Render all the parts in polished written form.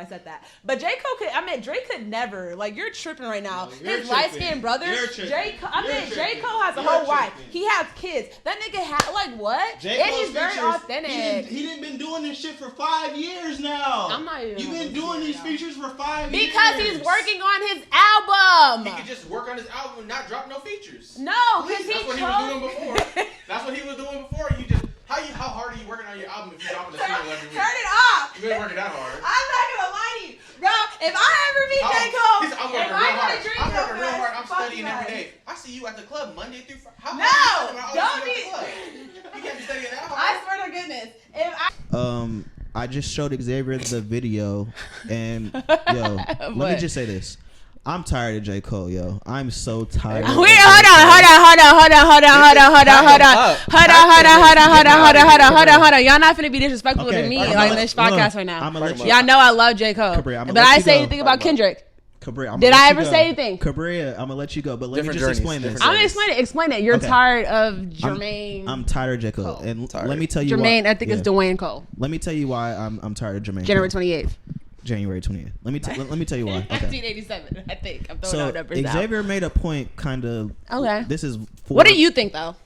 I said that. But J Cole Drake could never. Like, you're tripping right now. No, his light skinned brother, J Cole has a whole wife. He has kids. That nigga like what? And he's very authentic. He didn't been doing this shit for 5 years now. I'm not even. You've been doing these features for 5 years. Because he's working on his album. He could just work on his album and not drop no features. No, because That's what he was doing before. That's what he was doing before. You just how hard are you working on your album if you're dropping a single every week? Turn it off. You ain't working that hard. I'm not gonna lie to you, bro. If I ever meet J Cole, I'm working real hard. I'm studying every day. I see you at the club Monday through Friday. Don't be. You can't be studying that hard. I swear to goodness. I just showed Xavier the video, and let me just say this. I'm tired of J. Cole, yo. I'm so tired. Hold on. Y'all not finna be disrespectful to me on this podcast right now. Y'all know I love J. Cole. But I say anything about Kendrick? Did I ever say anything? KaBria, I'm gonna let you go, but let me just explain this. I'm gonna explain it. You're tired of Jermaine. I'm tired of J. Cole. And let me tell you Jermaine, why. I think it's Dwayne Cole. Let me tell you why I'm tired of Jermaine. January 28th. January 20th. Let me tell you why. Okay. 1987, I think. I'm throwing out numbers out. Xavier made a point, kind of. Okay. This is. What do you think, though?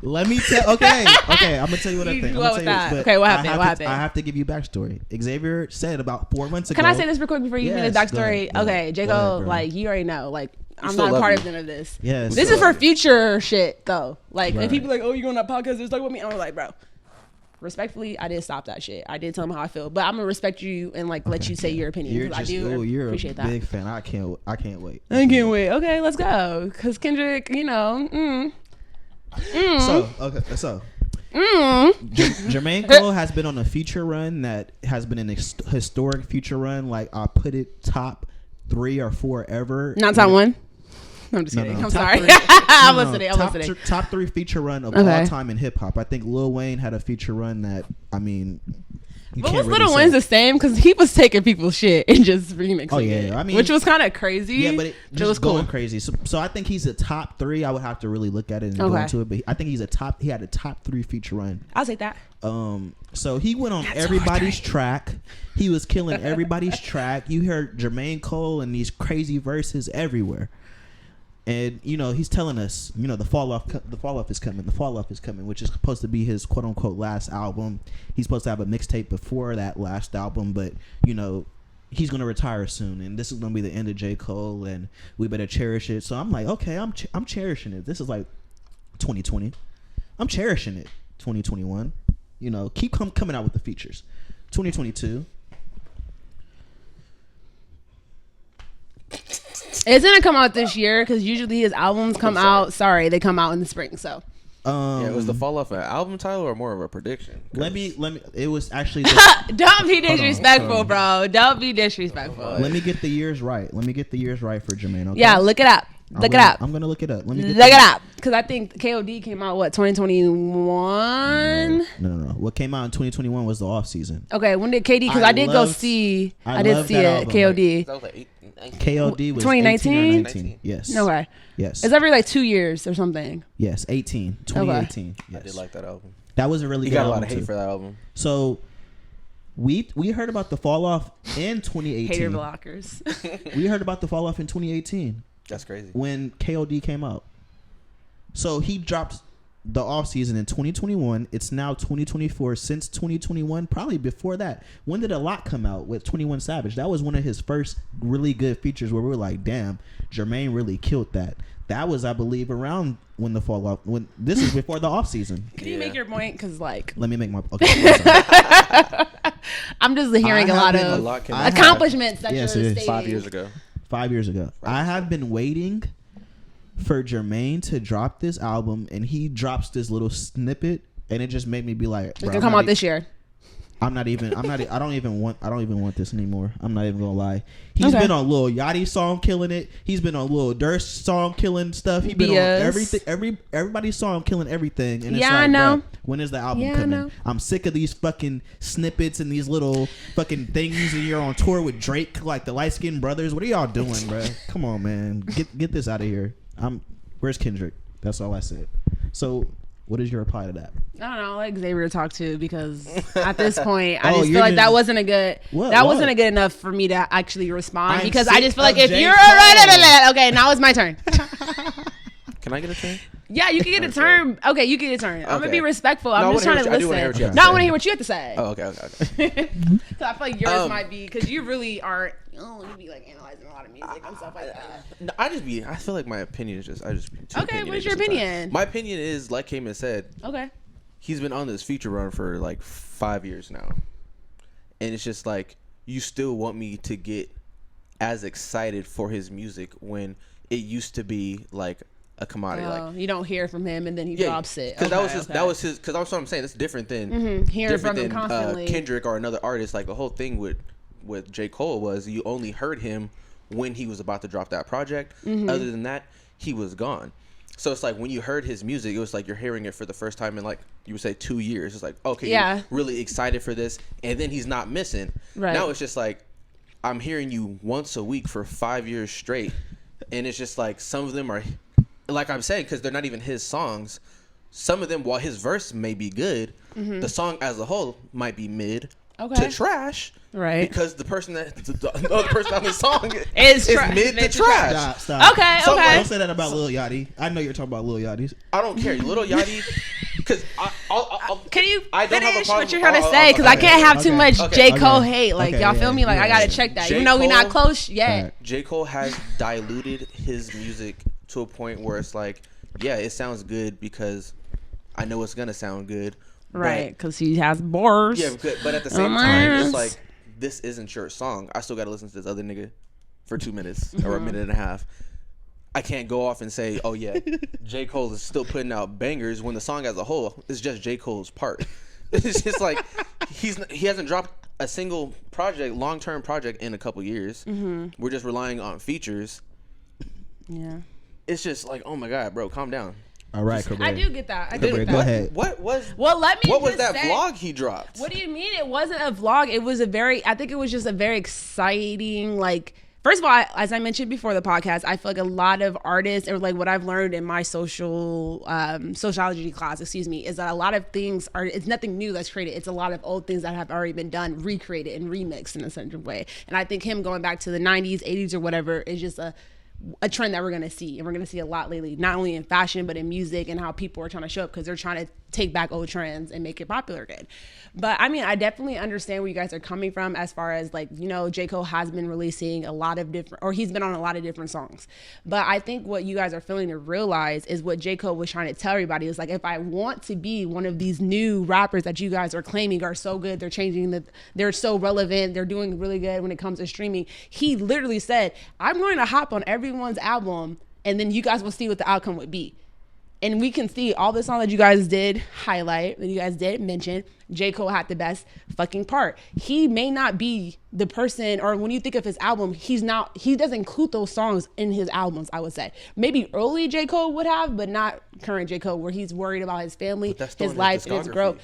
Let me tell. Okay. I'm gonna tell you what I think. Okay, what happened? I have to give you backstory. Xavier said about 4 months ago. Can I say this real quick before you give me the backstory? Okay, J. Cole, like you already know, like I'm not a part of none of this. Yes. This is for future shit, though. Like, if people like, oh, you going on that podcast? Just talk about me. I'm like, bro. Respectfully, I did stop that shit. I did tell him how I feel, but I'm gonna respect you and like let you say your opinion. You're appreciate a big fan. I can't wait. I can't wait. Okay, let's go. Cause Kendrick, you know. Jermaine Cole has been on a feature run that has been an historic feature run. Like I put it top 3 or 4 ever. Not top 1. I'm just kidding. I'm sorry. I'm listening. Top 3 feature run of all time in hip hop. I think Lil Wayne had a feature run that, I mean, but was Lil Wayne's the same? Because he was taking people's shit and just remixing it. I mean, which was kind of crazy. Yeah, but it was going crazy. So I think he's a top 3. I would have to really look at it and go into it. But I think he had a top 3 feature run. I'll take that. So he went on everybody's track. He was killing everybody's track. You heard Jermaine Cole and these crazy verses everywhere. And he's telling us, the fall off is coming. The fall off is coming, which is supposed to be his quote unquote last album. He's supposed to have a mixtape before that last album, but he's gonna retire soon, and this is gonna be the end of J. Cole, and we better cherish it. So I'm like, okay, I'm cherishing it. This is like 2020. I'm cherishing it. 2021. Keep coming out with the features. 2022. It's gonna come out this year because usually his albums come out. They come out in the spring. So, it was the fall off an album title or more of a prediction? Let me. It was actually. Don't be disrespectful, bro. Don't be disrespectful. Let me get the years right. For Jermaine. Okay? Yeah, look it up. I'm gonna look it up. Look it up because I think KOD came out 2021. No. What came out in 2021 was the off season. Okay, when did KD? Because I did see it. KOD. That was like KOD was 2019. 19. Yes. Okay. Yes. It's every 2 years or something. Yes, 2018. Okay. Yes. I did like that album. That was a really good album. He got a lot of hate for that album. So we heard about the fall off in 2018. Hater blockers. We heard about the fall off in 2018. That's crazy. When KOD came out. So he dropped the off season in 2021. It's now 2024. Since 2021, probably before that, when did A Lot come out with 21 Savage? That was one of his first really good features where we were like, damn, Jermaine really killed that. That was, I believe, around when the fall off. When this is before the off season. Can you make your point? Because like, let me make my. Okay. I'm just hearing a lot of accomplishments that you're stating. 5 years ago. 5 years ago. I have been waiting for Jermaine to drop this album, and he drops this little snippet, and it just made me be like, it's gonna come out this year. I don't even want this anymore. I'm not even gonna lie. He's been on Lil Yachty's song killing it. He's been on Lil Durst's song killing stuff. He's been on everything. Everybody's song killing everything. And it's like, I know. Bro, when is the album coming? I'm sick of these fucking snippets and these little fucking things. And you're on tour with Drake, like the light skinned brothers. What are y'all doing, bro? Come on, man. Get this out of here. Where's Kendrick? That's all I said. So What is your reply to that? I don't know. I'll let Xavier talk too, because at this point, I Oh, just feel you're like that just- wasn't a good. What? That What? wasn't a good enough for me to actually respond, I'm because I sick just feel like of if J. you're Cole. okay, now it's my turn. Can I get a turn? Yeah, you can get a turn. Okay, you can get a turn. I'm gonna Okay. be respectful. I'm No, I just wanna trying to hear what you- I do wanna hear what you listen. have to No, I say. want to hear what you have to say. Oh, okay. So I feel like yours might be, because you really aren't. You be like analyzing a lot of music and stuff like that. No, I feel like my opinion is just, I just be too Okay, what is opinionated your sometimes. opinion? My opinion is, like Cayman said, Okay. he's been on this feature run for like 5 years now. And it's just like, you still want me to get as excited for his music when it used to be like a commodity. Like, You don't hear from him, and then he drops it. Because Okay, that was his. Because that's what I'm saying. It's different than Hearing from him constantly. Kendrick or another artist. Like the whole thing with J Cole was you only heard him when he was about to drop that project. Other than that, he was gone. So it's like when you heard his music, it was like you're hearing it for the first time in like you would say 2 years. It's like, okay, you're really excited for this, and then he's not missing. Right. Now it's just like I'm hearing you once a week for 5 years straight, and it's just like some of them are, like I'm saying, because they're not even his songs. Some of them, while his verse may be good, the song as a whole might be mid to trash. Right. Because the person that the other person on the song Is mid to trash. Stop. Okay, So, okay. Don't say that about Lil Yachty. I know you're talking about Lil Yachty. I don't care, Little Yachty. Because Can you I don't have a finish problem- what you're trying to oh, say? Because I okay, can't have too okay, much okay, J. Cole okay. hate. Like, Okay, y'all feel yeah, me? Like, I yeah. gotta check that. J. Even though we're not Cole- close yet. Right. J. Cole has diluted his music to a point where it's like, yeah, it sounds good because I know it's gonna sound good. Right, because he has bars. Yeah, but at the same time, it's like, this isn't your song. I still got to listen to this other nigga for 2 minutes or a minute and a half. I can't go off and say, oh yeah, J. Cole is still putting out bangers when the song as a whole is just J. Cole's part. It's just like he hasn't dropped a single project, long-term project in a couple years. We're just relying on features. Yeah. It's just like, oh my God, bro, calm down. All right, KaBria. I do get that. I do get that. Go ahead. What was Well, let me what was just that say- vlog he dropped? What do you mean? It wasn't a vlog. It was I think it was just a very exciting, like, first of all, as I mentioned before the podcast, I feel like a lot of artists, or like what I've learned in my sociology class, is that a lot of things it's nothing new that's created. It's a lot of old things that have already been done, recreated and remixed in a certain way. And I think him going back to the 90s, 80s or whatever is just a trend that we're going to see, and we're going to see a lot lately, not only in fashion but in music and how people are trying to show up because they're trying to take back old trends and make it popular again. But I mean, I definitely understand where you guys are coming from as far as, like, you know, J. Cole has been releasing a lot of different, or he's been on a lot of different songs. But I think what you guys are failing to realize is what J. Cole was trying to tell everybody is, like, if I want to be one of these new rappers that you guys are claiming are so good, they're so relevant, they're doing really good when it comes to streaming, he literally said, I'm going to hop on everyone's album and then you guys will see what the outcome would be. And we can see all the songs that you guys did highlight, that you guys did mention, J. Cole had the best fucking part. He may not be the person, or when you think of his album, he doesn't include those songs in his albums, I would say. Maybe early J. Cole would have, but not current J. Cole, where he's worried about his family, his life, and his growth.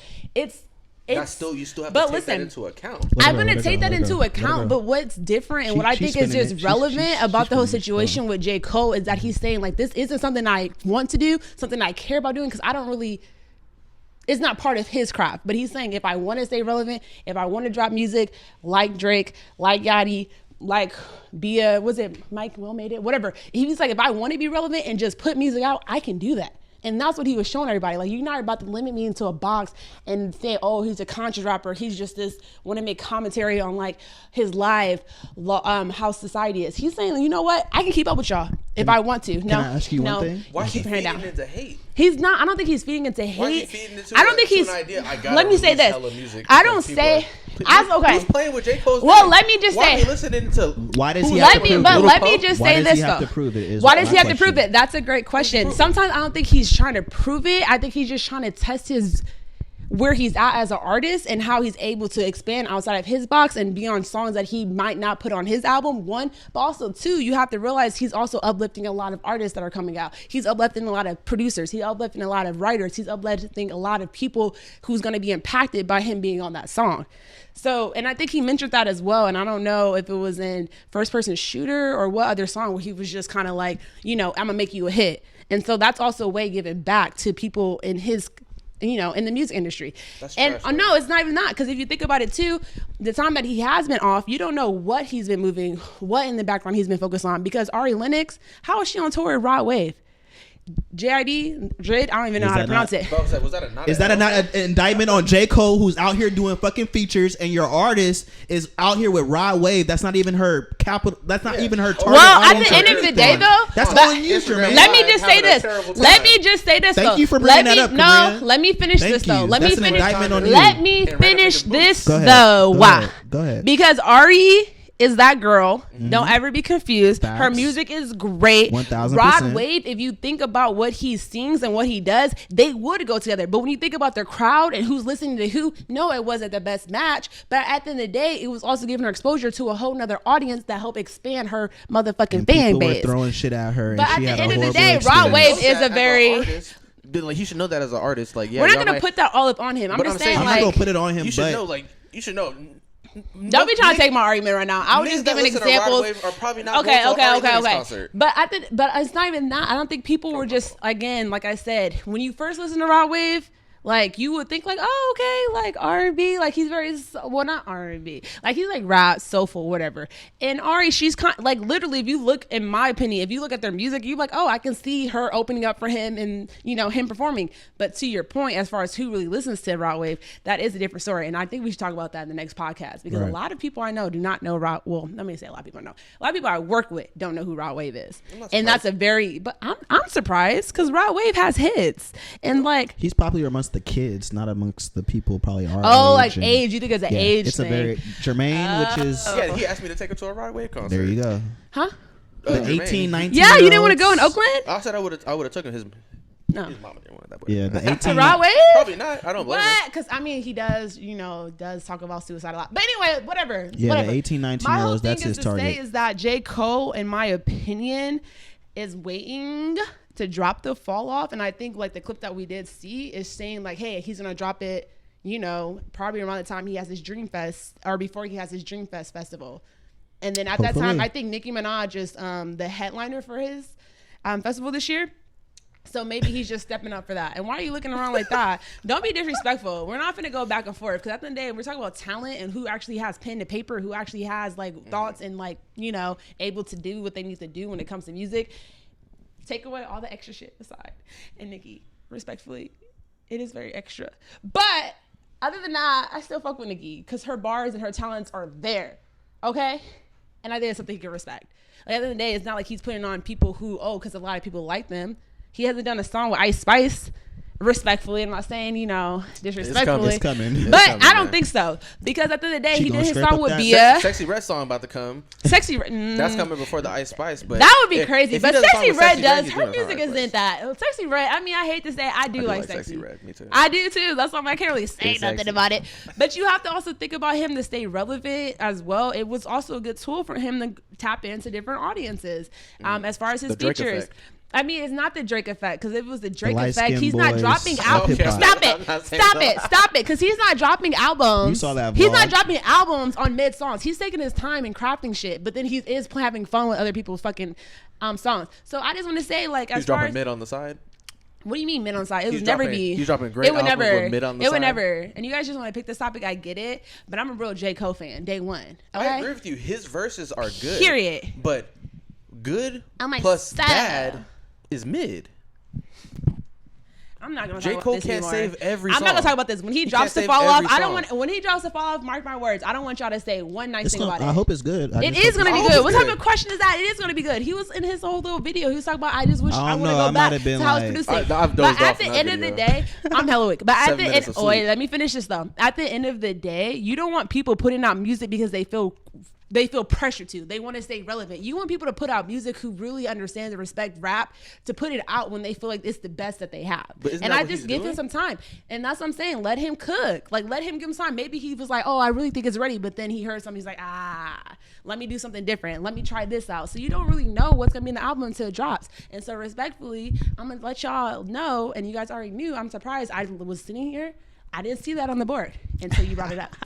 You still have to take that into account. I'm going to take that into account, but what's different and what I think is just relevant about the whole situation with J. Cole is that he's saying, like, this isn't something I want to do, something I care about doing, because it's not part of his craft. But he's saying, if I want to stay relevant, if I want to drop music like Drake, like Yachty, like was it Mike Will made it, whatever. He was like, if I want to be relevant and just put music out, I can do that. And that's what he was showing everybody. Like, you're not about to limit me into a box and say, oh, he's a conscious rapper. He's just this, want to make commentary on, like, his life, how society is. He's saying, you know what? I can keep up with y'all if I want to. Can I ask you one thing? Why is he feeding into hate? He's not. I don't think he's feeding into hate. Why is he feeding into I don't think he's. an idea? I gotta Let me say release hella this. music I don't because say. people Okay. Who's playing with J. Cole's Well, name? let me just Why say. are we listening to? Why does he have to prove it? Let me just Why say does this he have though. to prove it? Why does he have to prove it? That's a great question. Sometimes I don't think he's trying to prove it. I think he's just trying to test where he's at as an artist and how he's able to expand outside of his box and be on songs that he might not put on his album, one. But also, two, you have to realize he's also uplifting a lot of artists that are coming out. He's uplifting a lot of producers. He's uplifting a lot of writers. He's uplifting a lot of people who's going to be impacted by him being on that song. So, and I think he mentioned that as well. And I don't know if it was in First Person Shooter or what other song where he was just kind of like, you know, I'm going to make you a hit. And so that's also a way giving back to people in his, you know, in the music industry. That's and trash, no, it's not even that, because if you think about it too, the time that he has been off, you don't know what he's been moving, what in the background he's been focused on. Because Ari Lennox, how is she on tour with Rod Wave? Drid, I don't even know how to pronounce it. Was that an indictment on J Cole, who's out here doing fucking features, and your artist is out here with Rod Wave? That's not even her capital. That's not even her target. Well, at audience the end or of the anything. day, though, that's but on you, Jermaine. let me just say this. Let me just say this. Thank you for bringing that up, No, KaBria. let me finish Thank this though. you. Let That's me an finish. indictment on you. Let me finish this Go ahead. though. Go Why? ahead. Go ahead. Because Ari is that girl. Mm-hmm. Don't ever be confused. Facts. Her music is great. 1000%. Rod Wave, if you think about what he sings and what he does, they would go together. But when you think about their crowd and who's listening to who, no, it wasn't the best match. But at the end of the day, it was also giving her exposure to a whole nother audience that helped expand her motherfucking And fan people base. were throwing shit at her, and But at she the had end a of the horrible day, Rod experience. Wave is a very. Like, you should know that as an artist. Like, yeah, We're not y'all gonna might- put that all up on him. I'm But just I'm saying, saying, I'm like, not gonna put it on him, You should but know. Like, you should know. don't be trying to take my argument right now. I was just giving examples. Are probably not Okay. Concert. But it's not even that. I don't think people were just, again, like I said, when you first listen to Rod Wave, like, you would think like, oh, okay, like R&B, like he's very, well, not R&B, like he's like rap, soulful, whatever. And Ari, she's like, literally, if you look, in my opinion, if you look at their music, you're like, oh, I can see her opening up for him and, you know, him performing. But to your point, as far as who really listens to Rod Wave, that is a different story. And I think we should talk about that in the next podcast, because a lot of people I know do not know Rod. Well, let me say a lot of people I know. A lot of people I work with don't know who Rod Wave is. And that's a very, but I'm surprised, because Rod Wave has hits. And like, he's popular amongst the kids, not amongst the people probably our age. Like and- age. You think it's an age it's thing? a very Jermaine, which is Yeah, he asked me to take her to a Rod Wave concert. there you go. Huh? The Jermaine. 18, 19. Yeah, you didn't want to go in Oakland? I said I would have taken his. No. His mama didn't want it that way. Yeah, the 18. Rod Wave? Probably not. I don't blame her. What? Because I mean, he does, does talk about suicide a lot. But anyway, whatever. Yeah, whatever. the 18, 19 My year whole olds, thing that's his is to say target. is that J. Cole, in my opinion, is waiting to drop the fall off. And I think like the clip that we did see is saying like, hey, he's gonna drop it, probably around the time he has his Dream Fest, or before he has his Dream Fest festival. And then at that time, I think Nicki Minaj is the headliner for his festival this year. So maybe he's just stepping up for that. And why are you looking around like that? Don't be disrespectful. We're not going to go back and forth, because at the end of the day, we're talking about talent and who actually has pen to paper, who actually has like thoughts and like, able to do what they need to do when it comes to music. Take away all the extra shit aside. And Nicki, respectfully, it is very extra. But other than that, I still fuck with Nicki, because her bars and her talents are there. Okay? And I think it's something he can respect. Like, at the end of the day, it's not like he's putting on people who, because a lot of people like them. He hasn't done a song with Ice Spice. Respectfully, I'm not saying, disrespectfully. It's coming. But coming, I don't man. think so. Because at the end of the day, She he gonna did his scrape song up with that Bia. Sexy Red song about to come. Sexy That's coming before the Ice Spice. But that would be if- crazy. if he But does a song Sexy with Red does. he's Her doing it music for Ice isn't that. Sexy Red, I mean, I hate to say, I do like Sexy Red. Me too. I do too. That's why I can't really say It's nothing sexy. about it. But you have to also think about him to stay relevant as well. It was also a good tool for him to tap into different audiences. As far as his The Drake features. effect. I mean, it's not the Drake effect, because if it was the Drake light-skinned effect, he's not boys dropping of albums. hip-hop. Stop I'm it. not saying Stop that. it. Stop it. Because he's not dropping albums. You saw that He's vlog. not dropping albums on mid songs. He's taking his time and crafting shit, but then he is having fun with other people's fucking songs. So I just want to say, like, as He's far dropping as mid on the side. what do you mean mid on the side? It He's would never dropping- be. he's dropping great It would albums never. with mid on the It would side. never. And you guys just want to pick this topic. I get it, but I'm a real J Cole fan. Day one. Okay? I agree with you. His verses are good. Period. But good I'm like, plus stop. bad is mid. I'm not gonna J. talk about Cole this can't anymore. save every I'm not gonna song. talk about this. When he He drops can't the save fall off, every I don't song. want. When he drops the fall off, mark my words. I don't want y'all to say one nice thing about it. I hope it's good. It is gonna be hope good. it's What type good. of question is that? It is gonna be good. He was in his whole little video. He was talking about, I just wish I I don't would have know. I go might back have been to how it's like- producing. I've But dozed at off the in that end of the video. day, I'm hella weak. But at 7 the end, minutes of wait, sleep. let me finish this though. At the end of the day, you don't want people putting out music because they feel pressure to. They want to stay relevant. You want people to put out music who really understands and respect rap, to put it out when they feel like it's the best that they have. But isn't And that I what just he's give doing? him some time. And that's what I'm saying. Let him cook. Like, let him give him time. Maybe he was like, oh, I really think it's ready. But then he heard something. He's like, let me do something different. Let me try this out. So you don't really know what's going to be in the album until it drops. And so respectfully, I'm going to let y'all know. And you guys already knew. I'm surprised. I was sitting here. I didn't see that on the board until you brought it up.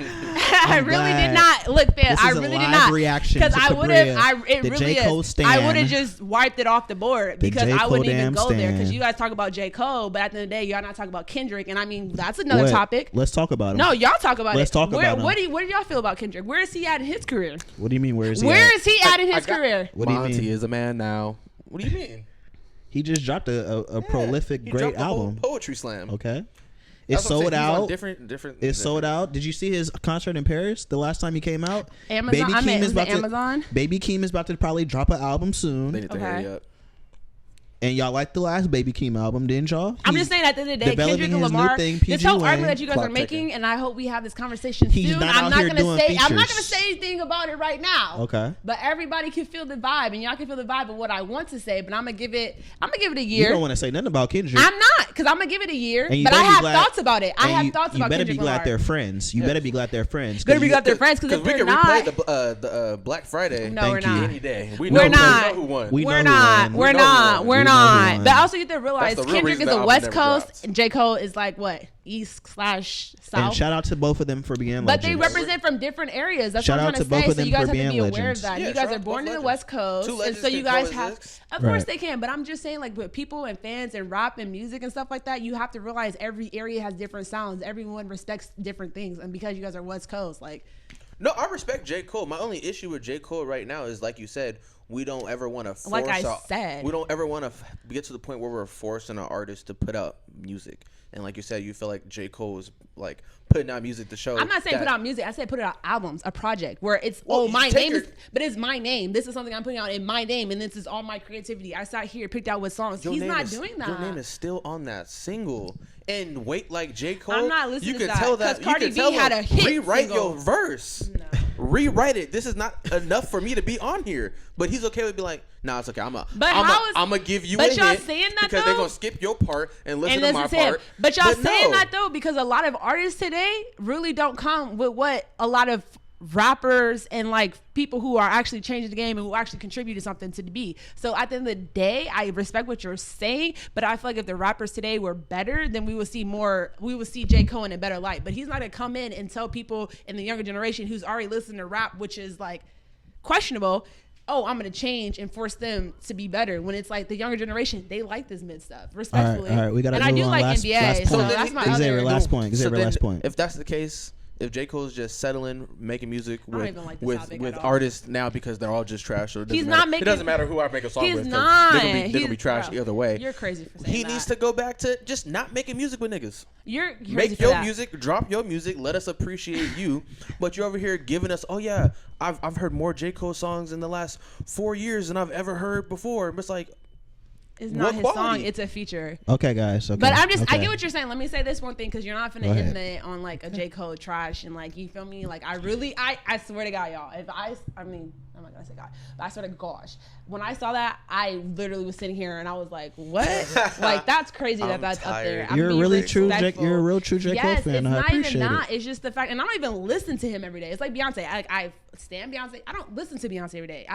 I really did not look there. I really did not reaction because I would have. It the really J Cole is. Stan, I would have just wiped it off the board because J. I Cole wouldn't even damn go there because Stan. you guys talk about J Cole, but at the end of the day, y'all not talking about Kendrick, and I mean that's another What? topic. Let's talk about him. No, y'all talk about Let's it. talk about him. What do y'all feel about Kendrick? Where is he at in his career? What do you mean? Where is he? Where at? is he at in his career? What do you Monty mean? is a man now. What do you mean? He just dropped a prolific, He great dropped the whole album. poetry slam. Okay. That's It's what I'm sold saying. He's on out. different. It's sold out. Did you see his concert in Paris the last time he came out? Amazon. I mean, was it Amazon? Baby Keem is about to probably drop an album soon. They need to hurry up. And y'all liked the last Baby Keem album, didn't y'all? I'm just saying at the end of the day, developing Kendrick and his new Lamar, thing, this whole PG argument that you guys Clock are making, ticking. and I hope we have this conversation He's soon. not I'm out not here gonna doing say I'm not features. gonna say anything about it right now. Okay. But everybody can feel the vibe, and y'all can feel the vibe of what I want to say. But I'm gonna give it a You year. don't want to say nothing about Kendrick. I'm not, because I'm gonna give it a year. And you But I better be have glad- thoughts about it. I have thoughts about You better Kendrick be glad Lamar. they're friends. You better be glad they're friends. Better be 'cause glad they're friends, because if we they're can not, replay the Black Friday. no, we're Thank you. not. Any day. We're know not. who won. We know We're who not. won. We're We know not. who won. We're We know who not. won. But also, you have to realize That's the real Kendrick reason is the a album West never Coast, dropped. and J Cole is like what, East/South. And shout out to both of them for being But they legends. represent from different areas. That's Shout what I'm out trying to to both say. of So them you guys for have to being be aware legends. of that. Yeah, You shout guys are out born both in the legends. West Coast, Two and legends so you can guys have. coexist. Of course Right. they can, but I'm just saying, like with people and fans and rap and music and stuff like that, you have to realize every area has different sounds. Everyone respects different things, and because you guys are West Coast, like. No, I respect J. Cole. My only issue with J. Cole right now is, like you said, we don't ever want to force. Like I said. We don't ever want to get to the point where we're forcing an artist to put out music. And like you said, you feel like J. Cole is like putting out music to show. I'm not saying that- put out music. I said put out albums, a project where it's Well, you my take name your- is, but it's my name. This is something I'm putting out in my name, and this is all my creativity. I sat here, picked out what songs. Your He's name not is- doing that. Your name is still on that single. And wait, like J. Cole, I'm not listening you to can that, tell that 'cause you Cardi can B tell had them, a hit rewrite single. your verse. No. Rewrite it. This is not enough for me to be on here. But he's okay with be like, nah, it's okay. I'm gonna give you but a y'all hit saying that, because they're though? gonna skip your part and listen And to this my is him. part. But y'all saying no. that though, because a lot of artists today really don't come with what a lot of rappers and like people who are actually changing the game and who actually contribute to something to be. So at the end of the day, I respect what you're saying, but I feel like if the rappers today were better, then we would see J. Cole in a better light. But he's not gonna come in and tell people in the younger generation who's already listening to rap, which is like questionable, oh, I'm gonna change and force them to be better. When it's like the younger generation, they like this mid stuff. Respectfully. All right, we gotta and I move do on. like Last NBA. So point. that's my Xavier, other. last point. Xavier, then last point. If that's the case, if J. Cole's just settling, making music don't with even like this topic at all. artists now because they're all just trash, so it doesn't He's matter. not making- It doesn't matter who I make a song He's with. 'cause not. They're gonna be He's- trash bro, either way. You're crazy for saying He that. needs to go back to just not making music with niggas. You're crazy Make for your that. music, drop your music, let us appreciate you. But you're over here giving us, oh yeah, I've heard more J. Cole songs in the last 4 years than I've ever heard before. It's like, It's not what his quality? song. It's a feature. Okay, guys. Okay. But I okay. get what you're saying. Let me say this one thing, because you're not Go finna ahead. end it on like a J. Cole trash and like, you feel me? Like I swear to God, y'all. If I mean, I'm not gonna say God, but I swear to gosh, when I saw that, I literally was sitting here and I was like, what? Like that's crazy I'm that's tired. up there. You're being really true. respectful. You're a real true J. Cole Yes, fan. it's I not appreciate even it. that. It's just the fact, and I don't even listen to him every day. It's like Beyonce. I stand Beyonce. I don't listen to Beyonce every day.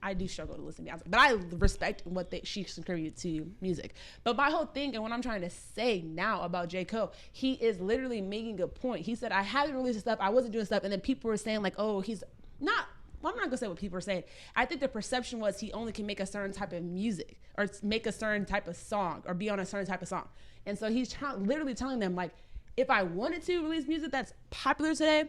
I do struggle to listen to Beyonce, but I respect what she contributes to music. But my whole thing and what I'm trying to say now about J. Cole, he is literally making a point. He said, I haven't released stuff, I wasn't doing stuff, and then people were saying like, oh, he's not. Well, I'm not gonna say what people are saying. I think the perception was he only can make a certain type of music or make a certain type of song or be on a certain type of song. And so he's literally telling them like, if I wanted to release music that's popular today,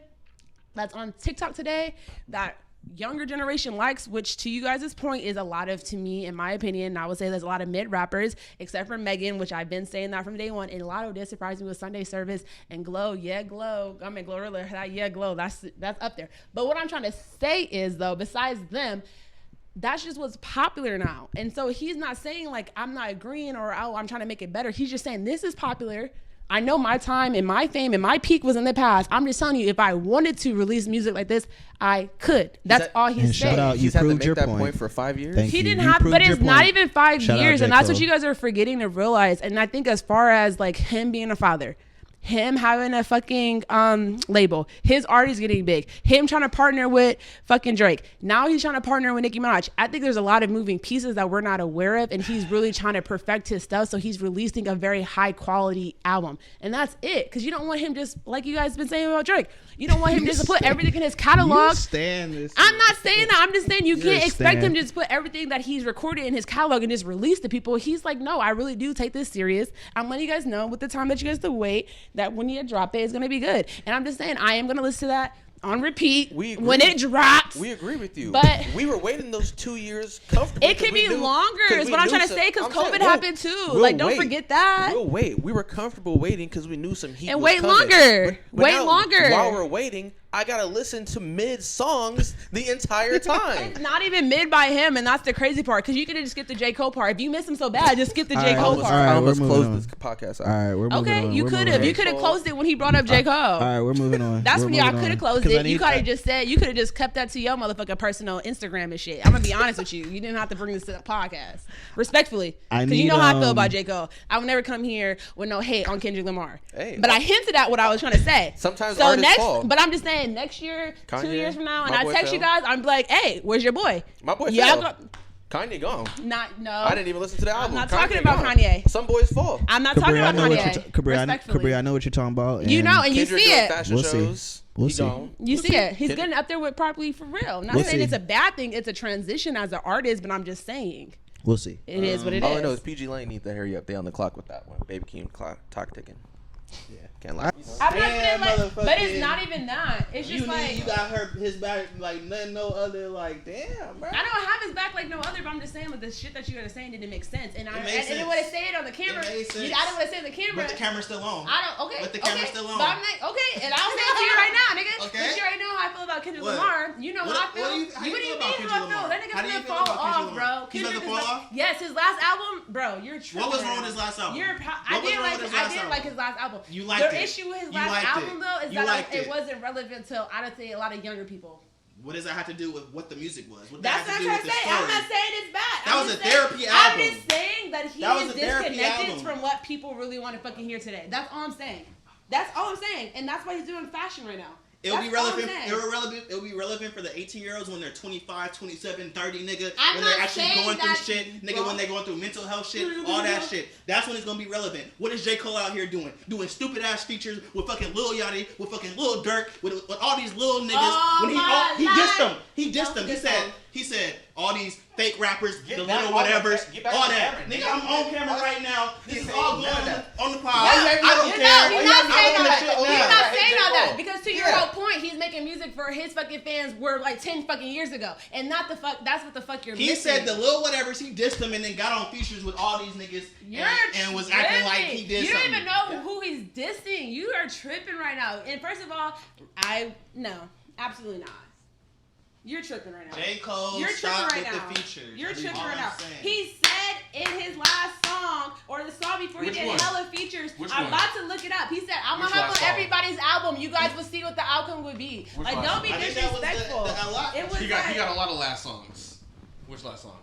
that's on TikTok today, that younger generation likes, which to you guys' point is a lot of, to me, in my opinion, I would say there's a lot of mid rappers, except for Megan, which I've been saying that from day one. And a lot of did surprise me with Sunday Service and Glow. Yeah, Glow. I mean, Glorilla, that yeah, Glow. That's up there. But what I'm trying to say is, though, besides them, that's just what's popular now. And so he's not saying like, I'm not agreeing or, oh, I'm trying to make it better. He's just saying this is popular. I know my time and my fame and my peak was in the past. I'm just telling you, if I wanted to release music like this, I could. That's all he's and saying. shout out, you he's had to proved make your that point. point for 5 years. Thank He you. didn't You have, proved but your it's not point. even 5 Shout out years, J. and that's Cole. what you guys are forgetting to realize. And I think as far as like him being a father, him having a fucking label, his artist getting big, him trying to partner with fucking Drake. Now he's trying to partner with Nicki Minaj. I think there's a lot of moving pieces that we're not aware of, and he's really trying to perfect his stuff. So he's releasing a very high quality album, and that's it. Because you don't want him just like you guys been saying about Drake. You don't want him just to put everything in his catalog. I'm not saying that. I'm just saying you can't expect him to just put everything that he's recorded in his catalog and just release to people. He's like, no, I really do take this serious. I'm letting you guys know with the time that you guys have to wait that when you drop it, it's gonna be good. And I'm just saying I am gonna listen to that on repeat when it drops. We agree with you. But we were waiting those 2 years comfortably. It could be longer is what I'm trying to say, because COVID happened too. Like, don't forget that. We'll wait. We were comfortable waiting because we knew some heat and was wait coming. longer. But wait now, longer. While we're waiting, I gotta listen to mid songs the entire time. It's not even mid by him, and that's the crazy part. Because you could have just skipped the J Cole part. If you miss him so bad, just skip the J Cole part. I almost closed this podcast out. All right, we're moving on. You could have. You could have closed it when he brought up J Cole. All right, we're moving on. That's when y'all could have closed it. You could have just said. You could have just kept that to your motherfucking personal Instagram and shit. I'm gonna be honest with you. You didn't have to bring this to the podcast, respectfully, because you know how I feel about J Cole. I would never come here with no hate on Kendrick Lamar. Hey, but I hinted at what I was trying to say. Sometimes so artists next, fall. But I'm just saying next year, Kanye, 2 years from now, and my I boy text you fell. guys, I'm like, hey, where's your boy? My boy Yeah, fell. Kanye gone. No. I didn't even listen to the album. I'm not Kanye talking about gone. Kanye. Some boys fall. I'm not talking about Kanye. Respectfully. Kabria, I know what you're talking about. You know, and you Kendrick see doing it. fashion We'll see. shows. We'll He see. gone. You see it. He's Kendrick- getting up there with properly for real. Not We'll saying see. it's a bad thing. It's a transition as an artist, but I'm just saying We'll see. it is what it is. All I know is PG Lane needs to hurry up. They on the clock with that one. Baby Keem clock ticking. Yeah, can't lie. I'm not Damn, saying like, but it's motherfucking- not even that. It's just like you got his back like nothing, no other. Like, damn, bro. I don't have his back like no other, but I'm just saying like the shit that you were saying didn't make sense, and I made didn't want to say it on the camera. It made sense. I didn't want to say it on the camera. But the camera's still on. I don't. Okay. But the camera's okay. still on. But I'm like, okay, and I'll say it to you right now, nigga. Okay. But you already know how I feel about Kendrick What? Lamar. You know What- how I feel. what do you- how you What do feel you about mean Kendrick how I feel? Lamar? That How nigga's do you gonna feel fall about Kendrick off, Lamar? bro. He's about to Kendrick fall is off? Yes, his last album, bro. You're tripping. What was wrong with his last album? I What was didn't wrong like. with his I last didn't album? like his last album. You liked The it. issue with his You last liked album it. though is You that liked it it. wasn't relevant to I don't say a lot of younger people. What does that have to do with what the music was? What That's that what have I'm to do trying to with say. the I'm story? not saying it's bad. That I'm was just a therapy saying, album. I'm just saying that he That was is a therapy disconnected album. from what people really want to fucking hear today. That's all I'm saying. That's all I'm saying. And that's why he's doing fashion right now. It'll be That's all I'm relevant. saying. It'll be relevant for the 18-year-olds when they're 25, 27, 30, nigga. I'm when not they're actually saying going through that, shit, nigga. bro. When they're going through mental health shit, all that shit. That's when it's gonna be relevant. What is J Cole out here doing? Doing stupid ass features with fucking Lil Yachty, with fucking Lil Durk, with all these little niggas. Oh, when he my dissed them. life. He dissed them. Don't forget He said all these fake rappers, Get the back little on the whatevers, get back all on the that. camera. Nigga, I'm on camera right now. This is Get all none of going that. on the pod. No, I don't he's care. not saying I'm all on the that. shit He's now. not Hey, saying J. all that Cole. because to your Yeah. whole point, he's making music for his fucking fans were like 10 fucking years ago, and not the fuck. That's what the fuck you're He missing. said the little whatevers, he dissed them and then got on features with all these niggas You're and was acting like tripping. he did You don't something. even know who he's dissing. You are tripping right now. And first of all, no, absolutely not. You're tripping right now. J. Cole You're tripping stopped right with now. the features. You're That's tripping all right I'm now. saying. He said in his last song or the song before Which he did one? hella features. Which I'm one? about to look it up. He said, I'm Which gonna have last on song? everybody's album. You guys will see what the outcome would be. Which Like, last don't song? be I think that was disrespectful. a lot. It was He like, got a lot of last songs. Which last song?